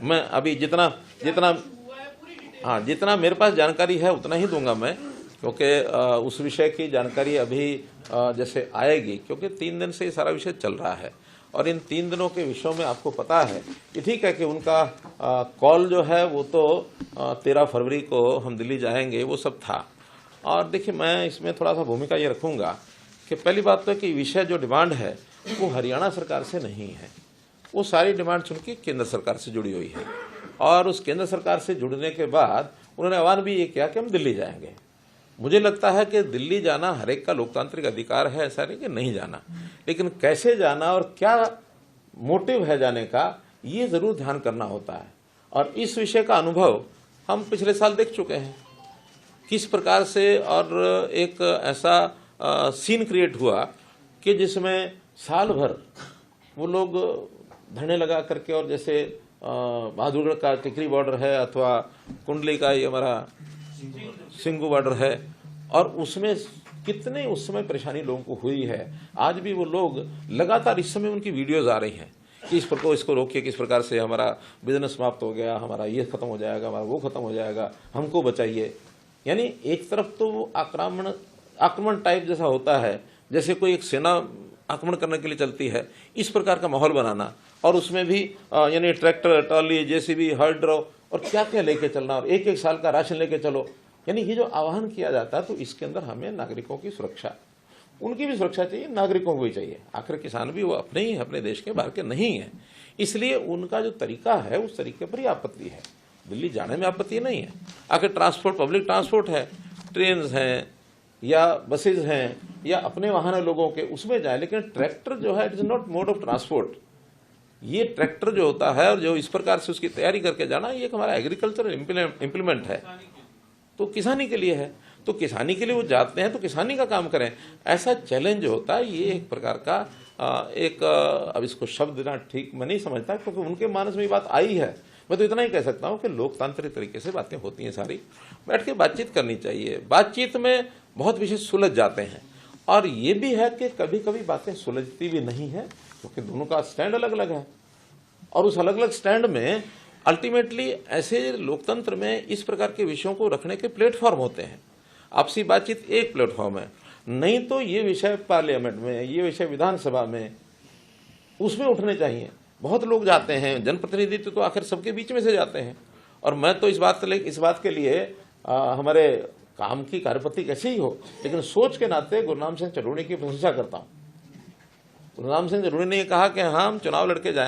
मैं अभी जितना जितना हाँ जितना मेरे पास जानकारी है उतना ही दूंगा मैं, क्योंकि उस विषय की जानकारी अभी जैसे आएगी, क्योंकि 3 दिन से ये सारा विषय चल रहा है और इन 3 दिनों के विषयों में आपको पता है कि ठीक है कि उनका कॉल जो है वो तो 13 फरवरी को हम दिल्ली जाएंगे, वो सब था। और देखिए, मैं इसमें थोड़ा सा भूमिका ये रखूंगा कि पहली बात तो कि विषय जो डिमांड है वो हरियाणा सरकार से नहीं है, वो सारी डिमांड चूंकि केंद्र सरकार से जुड़ी हुई है और उस केंद्र सरकार से जुड़ने के बाद उन्होंने आह्वान भी ये किया कि हम दिल्ली जाएंगे। मुझे लगता है कि दिल्ली जाना हर एक का लोकतांत्रिक अधिकार है, ऐसा नहीं कि नहीं जाना, लेकिन कैसे जाना और क्या मोटिव है जाने का, ये जरूर ध्यान करना होता है। और इस विषय का अनुभव हम पिछले साल देख चुके हैं किस प्रकार से, और एक ऐसा सीन क्रिएट हुआ कि जिसमें साल भर वो लोग धरने लगा करके, और जैसे बहादुरगढ़ का टिकरी बॉर्डर है अथवा कुंडली का ये हमारा सिंगू बॉर्डर है, और उसमें कितने उस समय परेशानी लोगों को हुई है। आज भी वो लोग लगातार, इस समय उनकी वीडियोज आ रही हैं कि इस प्रकार इसको रोकिए, किस प्रकार से हमारा बिजनेस समाप्त हो गया, हमारा ये खत्म हो जाएगा, हमारा वो खत्म हो जाएगा, हमको बचाइए। यानी एक तरफ तो वो आक्रमण टाइप जैसा होता है, जैसे कोई एक सेना आक्रमण करने के लिए चलती है, इस प्रकार का माहौल बनाना, और उसमें भी यानी ट्रैक्टर, ट्रॉली, जेसीबी, हर्ड्रो और क्या क्या लेके चलना, और एक एक साल का राशन लेके चलो। यानी ये जो आह्वान किया जाता है, तो इसके अंदर हमें नागरिकों की सुरक्षा, उनकी भी सुरक्षा चाहिए, नागरिकों को भी चाहिए। आखिर किसान भी वो अपने ही, अपने देश के बाहर के नहीं है, इसलिए उनका जो तरीका है उस तरीके पर ही आपत्ति है। दिल्ली जाने में आपत्ति नहीं है। आखिर ट्रांसपोर्ट, पब्लिक ट्रांसपोर्ट है, ट्रेन हैं या बसेज हैं या अपने वाहन है लोगों के, उसमें जाए, लेकिन ट्रैक्टर जो है it is not mode of transport. ये ट्रैक्टर जो होता है और जो इस प्रकार से उसकी तैयारी करके जाना, ये हमारा एग्रीकल्चर इम्प्लीमेंट है, तो किसानी के लिए है, तो किसानी के लिए वो जाते हैं तो किसानी का काम करें। ऐसा चैलेंज होता है, ये एक प्रकार का अब इसको शब्द देना ठीक मैं नहीं समझता, क्योंकि उनके मानस में ये बात आई है। मैं तो इतना ही कह सकता हूँ कि लोकतांत्रिक तरीके से बातें होती हैं, सारी बैठ के बातचीत करनी चाहिए। बातचीत में बहुत विषय सुलझ जाते हैं, और ये भी है कि कभी कभी बातें सुलझती भी नहीं है, क्योंकि दोनों का स्टैंड अलग अलग है, और उस अलग अलग स्टैंड में अल्टीमेटली ऐसे लोकतंत्र में इस प्रकार के विषयों को रखने के प्लेटफॉर्म होते हैं। आपसी बातचीत एक प्लेटफॉर्म है, नहीं तो ये विषय पार्लियामेंट में, ये विषय विधानसभा में, उसमें उठने चाहिए। बहुत लोग जाते हैं, जनप्रतिनिधित्व तो आखिर सबके बीच में से जाते हैं, और मैं तो इस बात के लिए हमारे काम की कार्यपद्धति कैसी ही हो, लेकिन सोच के नाते गुरनाम सिंह चरूड़ी की प्रशंसा करता हूँ। गुरनाम सिंह चरूड़ी ने कहा कि हाँ, हम चुनाव लड़के जाएंगे।